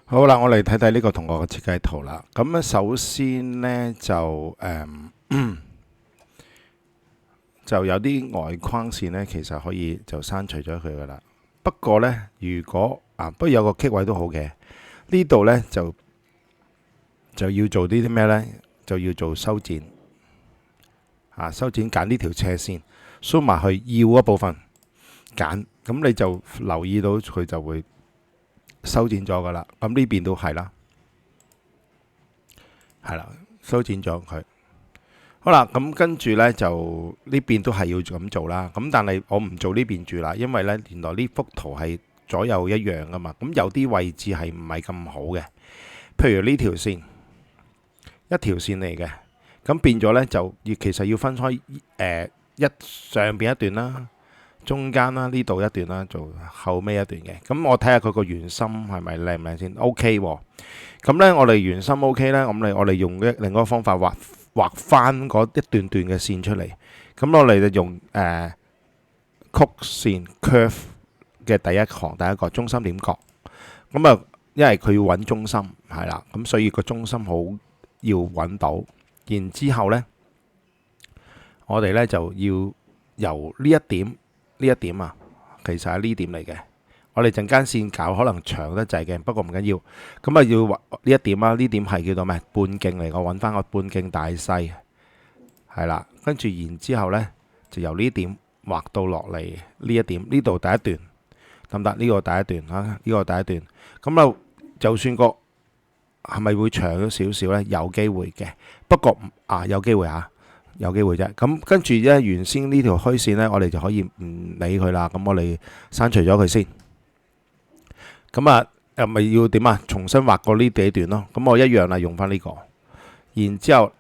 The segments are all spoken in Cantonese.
好啦，我嚟睇睇呢個同學嘅設計圖啦。咁咧，首先呢，就有啲外框線呢，其實可以就刪除咗佢噶啦。不過呢，如果不過有個棘位都好嘅。呢度呢，就要做啲咩呢？就要做修剪修剪揀呢條斜線，zoom 埋去要嗰部分揀，咁你就留意到佢就會修剪咗噶啦。咁呢邊都係啦，係啦，修剪咗佢。好啦，咁跟住呢，就呢邊都係要咁做啦。咁但係我唔做呢邊住啦，因為呢，原來呢幅圖係左右一樣噶嘛。咁有啲位置係唔係咁好嘅，譬如呢條線一條線嚟嘅，咁變咗呢，就其實要分開上邊一段啦，中間啦，呢度一段啦，做後尾一段嘅。咁我睇下佢個圓心係咪靚唔靚先？OK 喎。咁呢，我哋圓心 OK 呢，咁我哋用另一個方法畫翻嗰一段段嘅線出嚟。咁我哋就用曲線 curve 嘅第一行第一個中心點角。咁因為佢要揾中心係啦，咁所以個中心好要揾到。然之後呢，我哋呢就要由呢一點其實係呢點嚟嘅。我哋陣間線搞可能長得滯嘅，不過唔緊要。咁要畫呢一點呢點係叫做咩？半徑嚟，我揾翻個半徑大細係啦。跟住然之後呢，就由呢點畫到落嚟呢一點，呢度第一段得唔得？呢個第一段呢個第一段。咁就算個係咪會長咗少少呢？有機會嘅，不過有機會有機會啫。咁跟住呢，原先呢條虛線呢，我哋就可以唔理佢啦。咁我哋刪除咗佢先。咁又咪要點啊？重新畫過呢幾段咯。咁我一樣啦，用翻呢個。然之後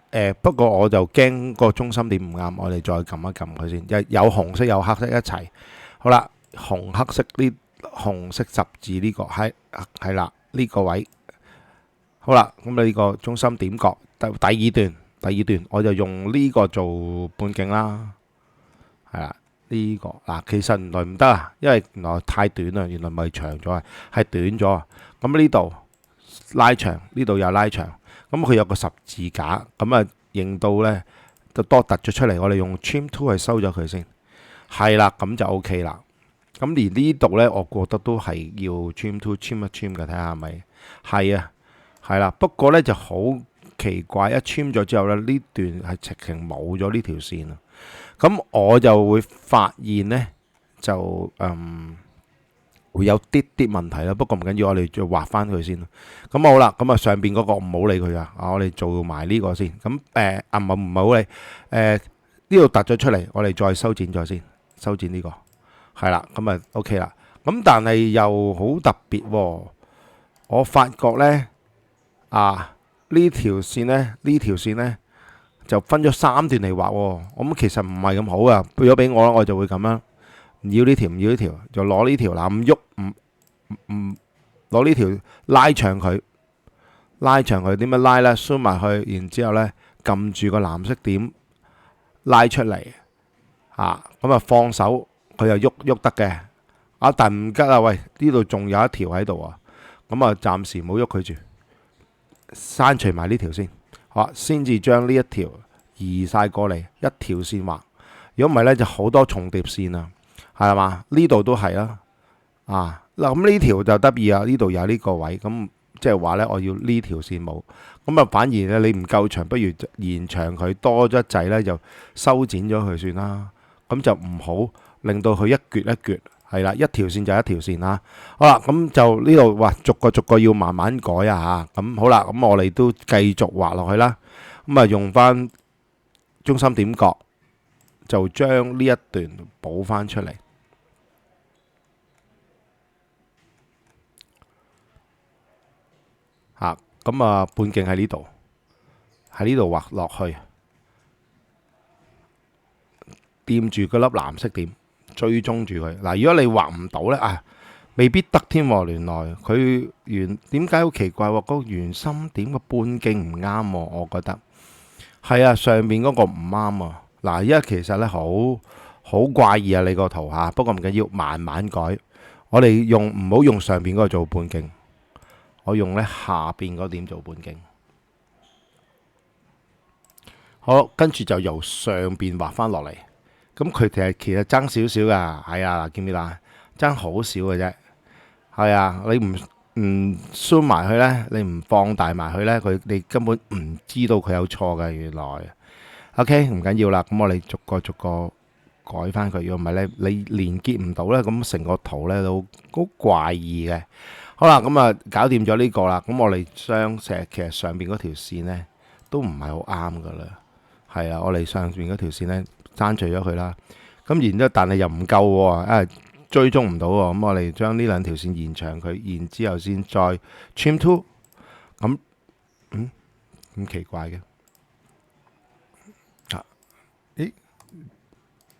不過我就驚個中心點唔啱，我哋再撳一撳佢先。有紅色有黑色一齊。好啦，紅色十字呢個係啦，呢個位。好啦，咁你呢個中心點角第二段我就用呢個做半徑啦，係啦，呢個其實原來唔得啊，因為原來太短啦，原來唔係長咗，係短咗。咁呢度拉長，呢度又拉長，咁佢有個十字架，咁認到呢就多突咗出嚟。我哋用 trim tool 去收咗佢先，係啦，咁就 OK 啦。咁而呢度呢，我覺得都係要 trim tool trim 一 trim 嘅，睇下係咪係啊。係啦，不過呢就好奇怪，一穿咗之後呢，呢段係直情冇咗呢條線啊。咁我就會發現呢，就會有啲問題啦。不過唔緊要，我哋再畫翻佢先。咁好啦，咁上邊嗰個唔好理佢啊。我哋做埋呢個先。咁唔係好理。呢度突咗出嚟，我哋再修剪咗先，修剪呢個係啦。咁OK 啦。咁但係又好特別喎，我發覺呢。呢條線呢，就分咗三段嚟畫喎。咁其實唔係咁好啊。如果俾我，我就會咁樣，唔要呢條，就攞呢條嗱，唔喐，唔攞呢條拉長佢，點樣拉呢？zoom埋去，然之後呢，撳住個藍色點拉出嚟咁放手，佢又喐得嘅。但唔吉啊！喂，呢度仲有一條喺度啊。咁暫時唔好喐佢住。刪除埋呢條先，好，先至將呢一條移晒過嚟，一條線畫。如果唔係呢，就好多重疊線啊，係嘛？呢度都係啦，咁呢條就得意啊，呢度有呢個位，咁即係話呢，我要呢條線冇，咁反而呢，你唔夠長，不如延長佢，多咗一滯呢，就修剪咗佢算啦。咁就唔好令到佢一撅一撅。係啦，一條線就一條線啦。好啦，咁就呢度哇，逐個要慢慢改啊嚇。咁好啦，咁我哋都繼續畫落去啦。咁用翻中心點角，就將呢一段補翻出嚟。咁半徑喺呢度，畫落去，掂住嗰粒藍色點。追蹤住佢嗱，如果你畫唔到呢，未必得添。原來佢點解好奇怪喎？個圓心點個半徑唔啱喎，我覺得係啊，上面嗰個唔啱啊。嗱，依家其實呢，好怪異啊，你個圖不過唔緊要，慢慢改。我哋唔好用上邊嗰個做半徑，我用呢下邊嗰點做半徑。好，跟住就由上邊畫翻落嚟。咁佢其實爭少少噶，係啊，見唔見啊？爭好少嘅啫。係啊，你唔 zoom 埋去呢，你唔放大埋去呢，你根本唔知道佢有錯嘅。原來 OK 唔緊要啦。咁我哋逐個改翻佢。如果唔係呢，你連結唔到呢，咁成個圖呢都好怪異嘅。好啦，咁啊搞掂咗呢個啦。咁我哋將其實上邊嗰條線呢都唔係好啱噶啦。係啊，我哋上邊嗰條線呢刪除咗佢啦。咁然之後，但係又唔夠喎，追蹤唔到喎。咁我哋將呢兩條線延長佢，然之後先再 trim to。咁咁奇怪嘅啊？咦，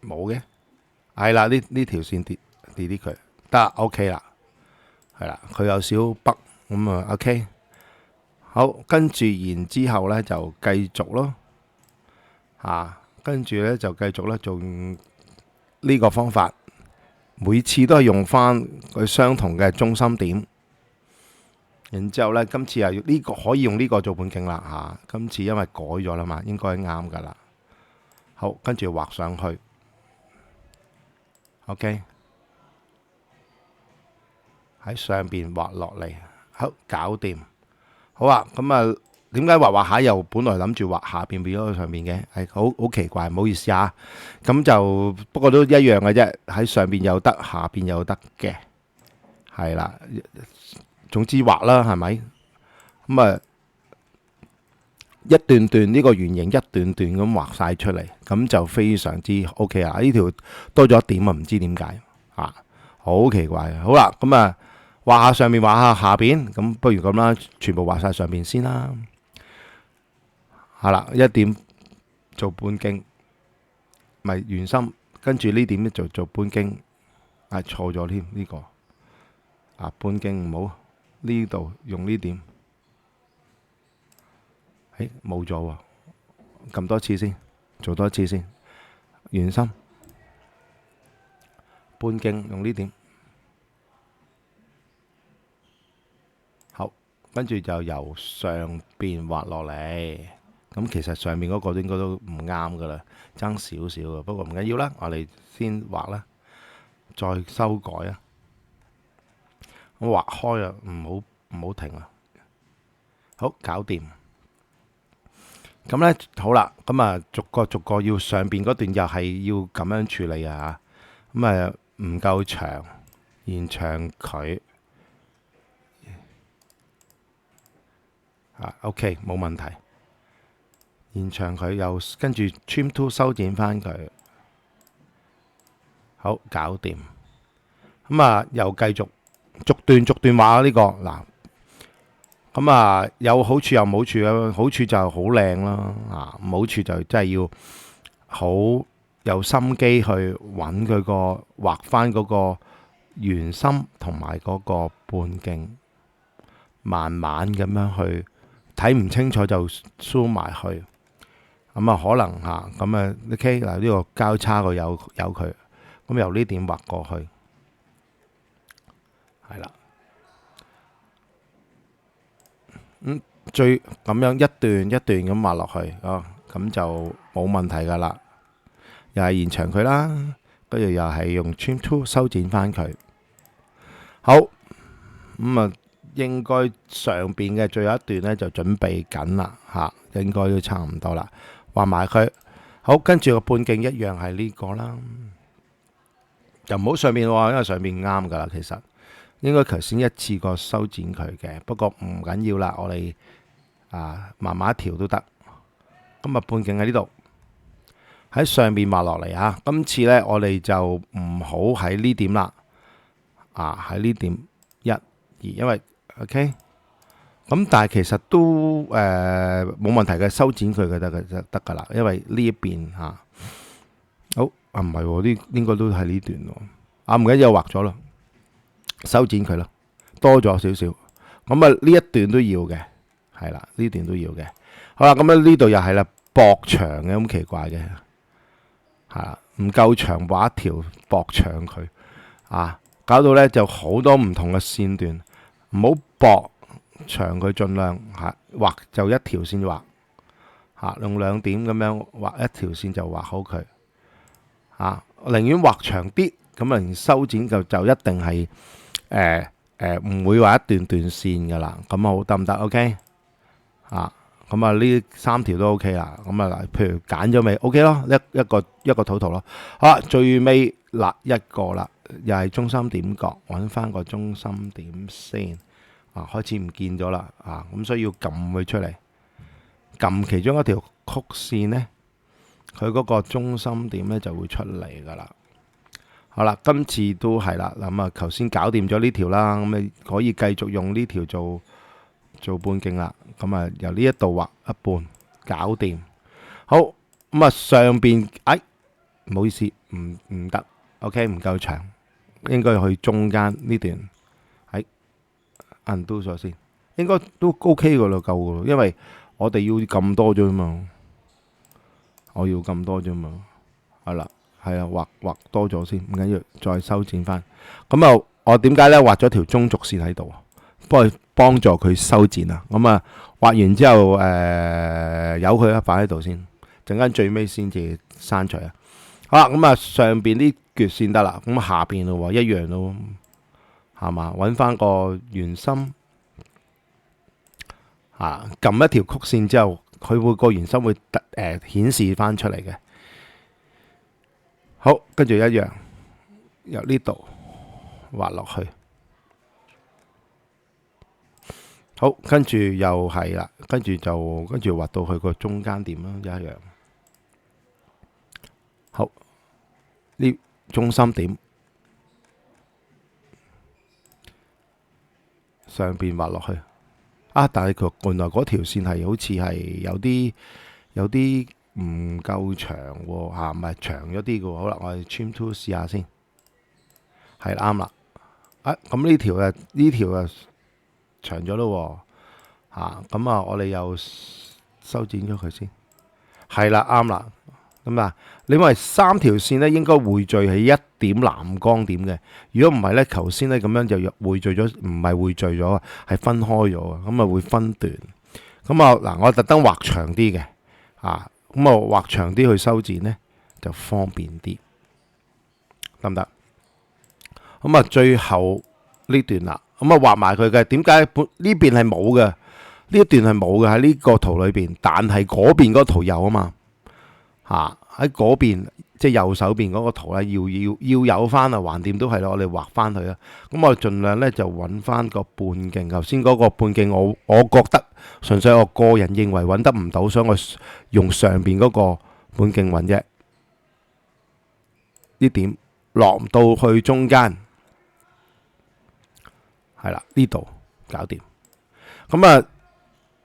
冇嘅，係啦，呢條線跌佢得 OK 啦，係啦，佢有少北咁啊 OK。好，跟住然之後呢就繼續咯。跟住呢就繼續咧做呢個方法，每次都係用翻佢相同嘅中心點。然之後呢，今次又要呢個可以用呢個做半徑啦。今次因為改咗啦嘛，應該啱噶啦。好，跟住畫上去。OK， 喺上邊畫落嚟，好，搞掂。好啊，咁啊。點解畫下又本來諗住畫下邊變咗去上邊嘅？係好奇怪，唔好意思啊。咁就不過都一樣嘅啫，喺上邊又得，下邊又得嘅，係啦。總之畫啦，係咪？咁啊，一段段呢個圓形一段段咁畫晒出嚟，咁就非常之 OK 啊！呢條多咗一點啊，唔知點解啊，好奇怪。好啦，咁啊畫下上面，畫下下邊，咁不如咁啦，全部畫晒上邊先啦。係啦，一點做半徑，咪圓心，跟住呢點就做半徑，錯咗添呢個，半徑唔好，呢度用呢點，冇咗喎，撳多次先，做多一次先，圓心，半徑用呢點，好，跟住就由上邊畫落嚟。咁其實上面嗰個應該都唔啱噶啦，爭少少嘅。不過唔緊要啦，我哋先畫啦，再修改啊。我畫開啊，唔好停啊。好，搞掂。咁呢，好啦，咁啊逐個要上邊嗰段又係要咁樣處理啊。咁啊唔夠長，延長佢。OK， 冇問題。延長佢，又跟住 trim to 修剪翻佢，好，搞掂。咁啊，又繼續逐段畫呢個嗱。咁啊，有好處又冇好處啊。好處就好靚啦，唔好處就真係要好有心機去揾佢個畫翻嗰個圓心同埋嗰個半徑，慢慢咁樣去睇唔清楚就 zoom 埋去。咁啊，可能咁啊，OK 嗱，呢個交叉個有佢，咁由呢點畫過去，係啦。最咁樣一段一段咁畫落去，咁就冇問題噶啦。又係延長佢啦，跟住又係用 trim to 修剪翻佢。好，咁啊，應該上邊嘅最後一段呢就準備緊啦，應該都差唔多啦。畫埋佢，好，跟住個半徑一樣係呢個啦，就唔好上面喎，因為上面啱噶啦。其實應該頭先一次過修剪佢嘅，不過唔緊要啦，我哋慢慢調都得。咁啊，半徑喺呢度，喺上面畫落嚟啊。今次呢，我哋就唔好喺呢點啦，喺呢點1、2，因為 OK。咁但係其實都冇問題嘅，修剪佢嘅得噶啦，因為呢一邊好唔係喎，呢應該都係呢段喎，唔緊要，畫咗咯，修剪佢咯，多咗少少，咁啊呢一段都要嘅，係啦，呢段都要嘅。好啦，咁呢度又係啦，駁長嘅，咁奇怪嘅，係啦，唔夠長畫一條駁長佢，搞到呢就好多唔同嘅線段，唔好駁。長佢盡量畫就一條線畫用2點咁樣畫一條線就畫好佢寧願畫長啲，咁修剪就一定係唔會話一段段線噶啦，咁好得唔得 ？OK 咁呢3條都 OK 啦，咁譬如揀咗未 OK 咯，一個土圖咯。好啦，最尾一個啦，又係中心點角，揾翻個中心點先開始唔見咗啦咁所以要撳佢出嚟，撳其中一條曲線呢，佢嗰個中心點呢就會出嚟噶啦。好啦，今次都係啦，咁頭先搞掂咗呢條啦，咁你可以繼續用呢條做半徑啦。咁由呢一度畫一半，搞掂。好，咁上邊唔好意思，唔得 ，OK 唔夠長，應該去中間呢段undo 咗先，應該都 OK 噶啦，夠噶咯，因為我哋要咁多啫嘛，我要咁多啫嘛，係啦，畫多咗先，唔緊要，再修剪翻。咁我點解咧畫咗條中軸線喺度幫助佢修剪啊？咁畫完之後由佢擺喺度先，陣間最尾先至刪除啊。好啦，咁上邊啲橛線得啦，咁下邊咯一樣咯，係嘛？揾翻個圓心撳一條曲線之後，佢會個圓心會顯示翻出嚟嘅。好，跟住一樣由呢度畫落去。好，跟住又係啦，跟住畫到去個中間點啦，一樣。好，呢中心點上邊畫落去但係佢原來嗰條線係好似係有啲唔夠長喎唔係長咗啲嘅。好啦，我哋 trim tool 試下先，係啱啦。咁呢條長咗咯咁我哋又修剪咗佢先，係啦，啱啦。咁因為3條線呢應該匯聚喺一點藍光點嘅，如果唔係呢，頭先呢咁樣就匯聚咗，唔係匯聚咗，係分開咗啊，咁會分段。咁我特登畫長啲嘅咁畫長啲去修剪呢，就方便啲，得唔得？咁最後呢段啦，咁畫埋佢嘅。點解呢邊係冇嘅？呢一段係冇嘅喺呢個圖裏邊，但係嗰邊嗰個圖有啊嘛喺嗰邊即係右手邊嗰個圖咧，要有翻橫掂都係咯，我哋畫翻佢啦。咁我盡量咧就揾翻個半徑。頭先嗰個半徑我覺得純粹我個人認為揾得唔到，所以我用上邊嗰個半徑揾啫。呢點落到去中間，係啦，呢度搞掂。咁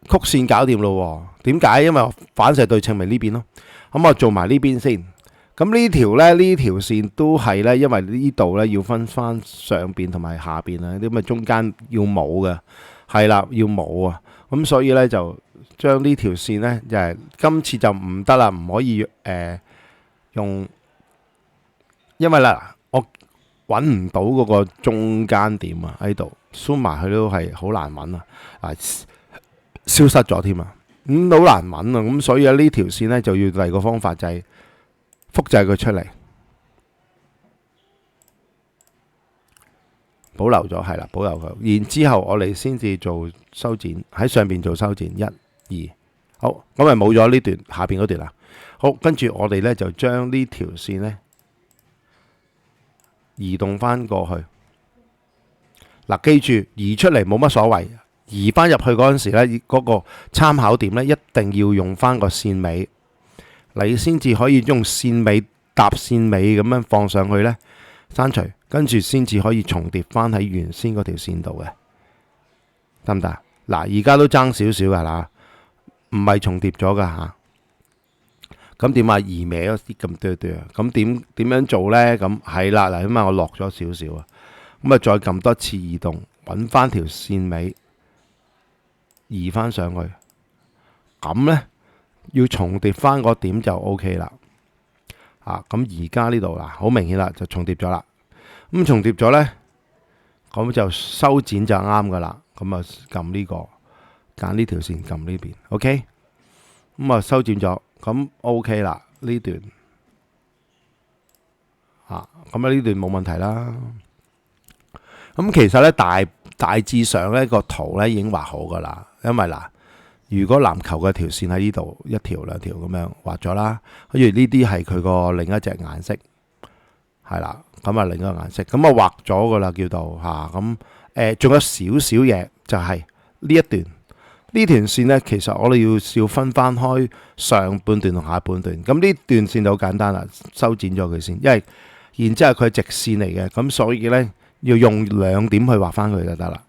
曲線搞掂咯。點解？因為我反射對稱咪呢邊咯。咁我做埋呢邊先。咁呢條線都係呢，因為呢度呢要分翻上邊同埋下邊啊，啲中間要冇嘅，係啦，要冇啊。咁所以呢，就將呢條線呢，就係今次就唔得啦，唔可以用，因為啦，我揾唔到嗰個中間點啊，喺度 zoom 埋佢都係好難揾啊，消失咗添啊，好難揾啊。咁所以呢條線呢，就要第二個方法，就係複製佢出嚟，保留咗，係啦，保留佢。然之後我哋先至做修剪，喺上邊做修剪，1、2，好，咁咪冇咗呢段下邊嗰段啦。好，跟住我哋呢，就將呢條線呢移動翻過去。記住移出嚟冇乜所謂，移翻入去嗰陣時呢，嗰個參考點呢，一定要用翻個線尾，你先至可以用線尾搭線尾咁樣放上去呢，刪除，跟住先至可以重疊翻喺原先嗰條線度嘅，得唔得？而家都爭少少噶啦，唔係重疊咗噶吓。咁點移歪咗啲咁多啊？咁點樣做呢？咁係啦，因為我落咗少少啊，咁再撳多次移動，揾翻條線尾移翻上去，咁呢，要重疊翻個點就 OK 啦。咁而家呢度好明顯啦，就重疊咗啦。咁重疊咗呢，咁就修剪就啱噶啦。咁咁啊撳呢個，揀呢條線撳呢邊，OK，咁啊修剪咗，咁 OK 啦呢段，咁啊呢段冇問題啦。咁其實咧大致上咧個圖咧已經畫好噶啦，因為嗱，如果籃球嘅條線喺呢度一條兩條咁樣畫咗啦，跟住呢啲係佢個另一隻顏色，係啦，咁啊另一個顏色，咁啊畫咗噶啦叫做咁仲有少少嘢就係呢一段呢條線咧，其實我哋要分翻開上半段同下半段，咁呢段線就好簡單啦，修剪咗佢先，因為然之後佢係直線嚟嘅，咁所以咧要用兩點去畫翻佢就得啦。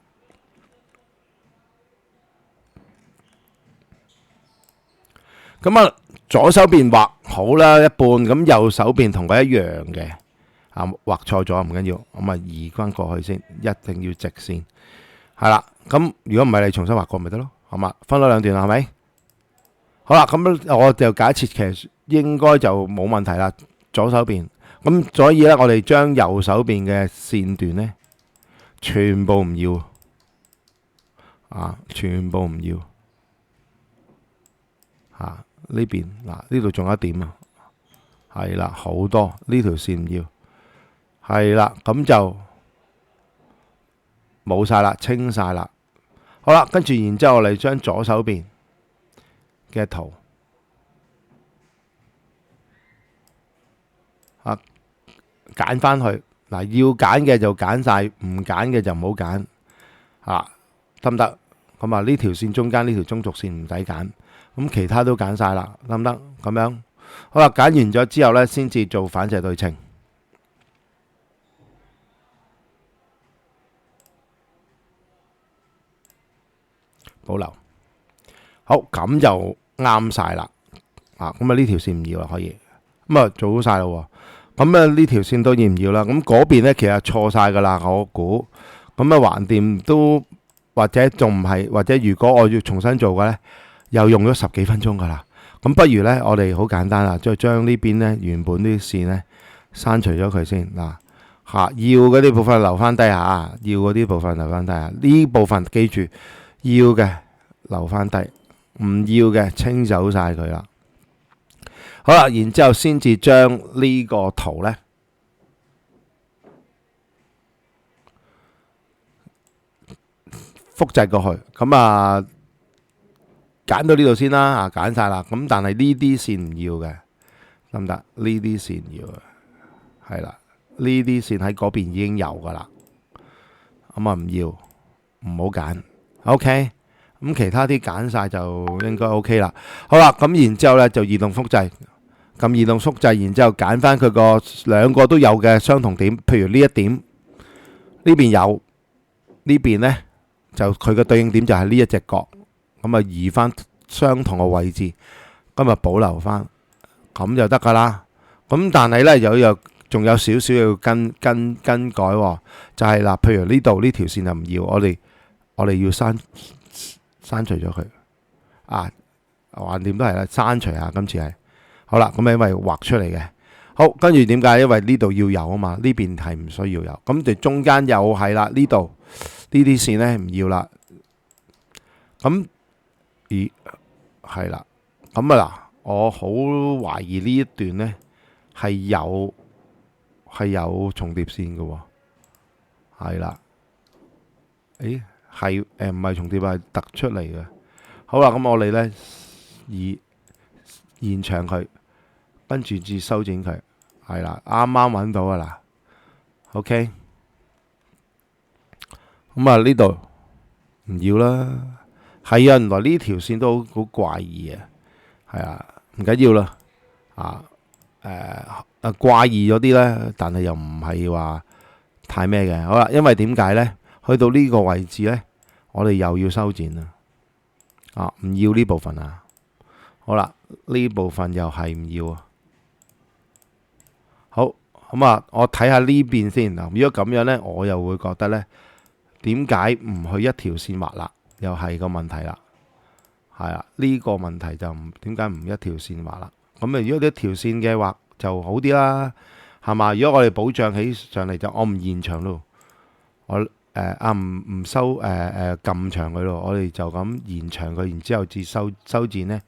咁啊，左手邊畫好啦一半，咁右手邊同佢一樣嘅，畫錯咗唔緊要，咁啊移翻過去先，一定要直線，係啦。咁如果唔係，你重新畫過咪得咯，好嘛？分咗兩段啦，係咪？好啦，咁我就假設其實應該就冇問題啦，左手邊。咁所以咧，我哋將右手邊嘅線段咧，全部唔要，全部唔要，呢邊嗱呢度仲有一點啊，係啦，好多呢條線唔要，係啦，咁就冇晒啦，清晒啦。好啦，跟住然之後我哋將左手邊嘅圖揀翻去，嗱要揀嘅就揀晒，唔揀嘅就唔好揀，得唔得？咁啊呢條線中間呢條中軸線唔使揀，咁其他都揀晒啦，得唔得？咁樣好啦，揀完咗之後呢，先至做反射對稱，保留。好，咁就啱晒啦。咁啊呢條線唔要啦，可以咁啊做好晒啦。咁啊呢條線都要唔要啦？咁嗰邊呢，其實錯晒噶啦，我估。咁啊橫掂都或者仲唔係，或者如果我要重新做嘅呢，又用咗10幾分鐘噶啦。咁不如呢，我哋好簡單啦，再將呢邊呢原本啲線呢刪除咗佢先嗱。要嗰啲部分留翻低下，要嗰啲部分留翻低下。呢部分記住要嘅留翻低，唔要嘅清走晒佢啦。好啦，然之後先至將呢個圖呢複製過去，咁啊揀到呢度先啦，揀晒啦。咁但係呢啲線唔要嘅，得唔得？呢啲線要嘅，係啦，呢啲線喺嗰邊已經有噶啦，咁啊唔要，唔好揀。OK，咁其他啲揀晒就應該 OK 啦。好啦，咁然之後呢就移動複製。咁移動複製，然之後揀翻佢個兩個都有嘅相同點，譬如呢一點呢邊有，呢邊呢就佢嘅對應點就係呢一隻角，咁啊移翻相同嘅位置，咁啊保留翻，咁就得噶啦。咁但係呢仲有少少要更改喎，就係嗱，譬如呢度呢條線就唔要，我哋要刪除咗佢，橫掂都係啦，刪除下今次係。好啦，咁因為畫出嚟嘅，好，跟住點解？因為呢度要有啊嘛，呢邊係唔需要有，咁就中間又係啦，呢度呢啲線呢唔要啦，咁係啦，咁啊嗱，我好懷疑呢一段呢係有重疊線嘅喎，係啦，係唔係重疊，係突出嚟嘅。好啦，咁我哋呢延長佢。跟住至修剪佢，係啦，啱啱揾到噶啦。OK，咁啊呢度唔要啦。係啊，原來呢條線都好怪異啊。係啊，唔緊要啦。怪異咗啲呢，但係又唔係話太咩嘅。好啦，因為點解呢？去到呢個位置呢，我哋又要修剪啦。唔要呢部分啊。好啦，呢部分又係唔要啊。好，咁啊，我睇下呢邊先嗱。如果咁樣呢，我又會覺得呢，點解唔去一條線畫啦？又係個問題啦。係啊，呢個問題就點解唔一條線畫啦？咁啊，如果一條線嘅畫就好啲啦，係嘛？如果我哋保障起上嚟就我唔延長咯，我唔收撳長佢咯，我哋就咁延長佢，然之後至修剪呢，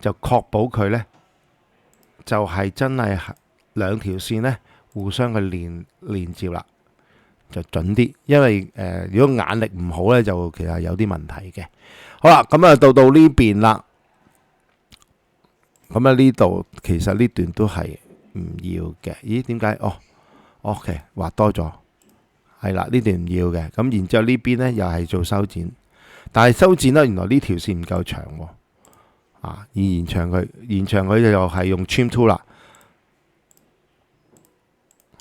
就確保佢呢，就係真係兩條線呢互相嘅連接啦，就準啲。因為如果眼力唔好呢，就其實有啲問題嘅。好啦，咁啊到呢邊啦，咁啊呢度其實呢段都係唔要嘅。咦？點解？OK， 畫多咗。係啦，呢段唔要嘅，咁然之後呢邊呢又係做修剪，但係修剪呢，原來呢條線唔夠長喎，要延長佢又係用 trim tool 啦。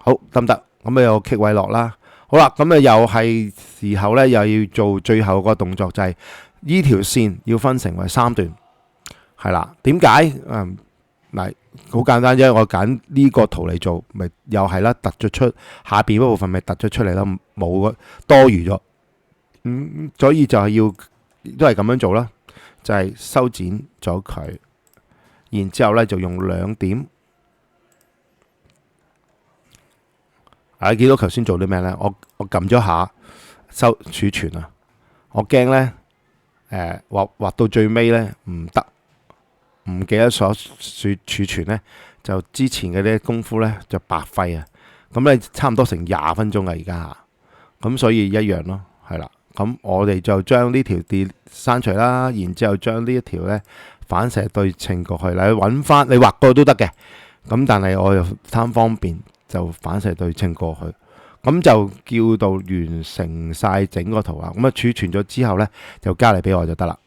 好，得唔得？咁啊又 kick 位落啦。好啦，咁啊又係時候呢，又要做最後個動作，就係呢條線要分成為3段。係啦，點解？嗱，好簡單啫，我揀呢個圖嚟做，咪又係啦，突咗出下邊嗰部分咪突咗出嚟咯，冇多餘咗。所以就係都係咁樣做啦，就係修剪咗佢，然之後咧就用2點。你見到頭先做啲咩呢？我撳咗下儲存啊，我驚呢，畫到最尾呢唔得。唔記得所儲存呢，就之前嘅啲功夫呢就白費啊！咁咧差唔多成20分鐘啊，而家咁所以一樣咯，係啦。咁我哋就將呢條刪除啦，然之後將呢一條呢反射對稱過去，嚟揾翻你畫過都得嘅。咁但係我又貪方便，就反射對稱過去，咁就叫到完成晒整個圖啊！咁啊儲存咗之後呢，就交嚟俾我就得啦。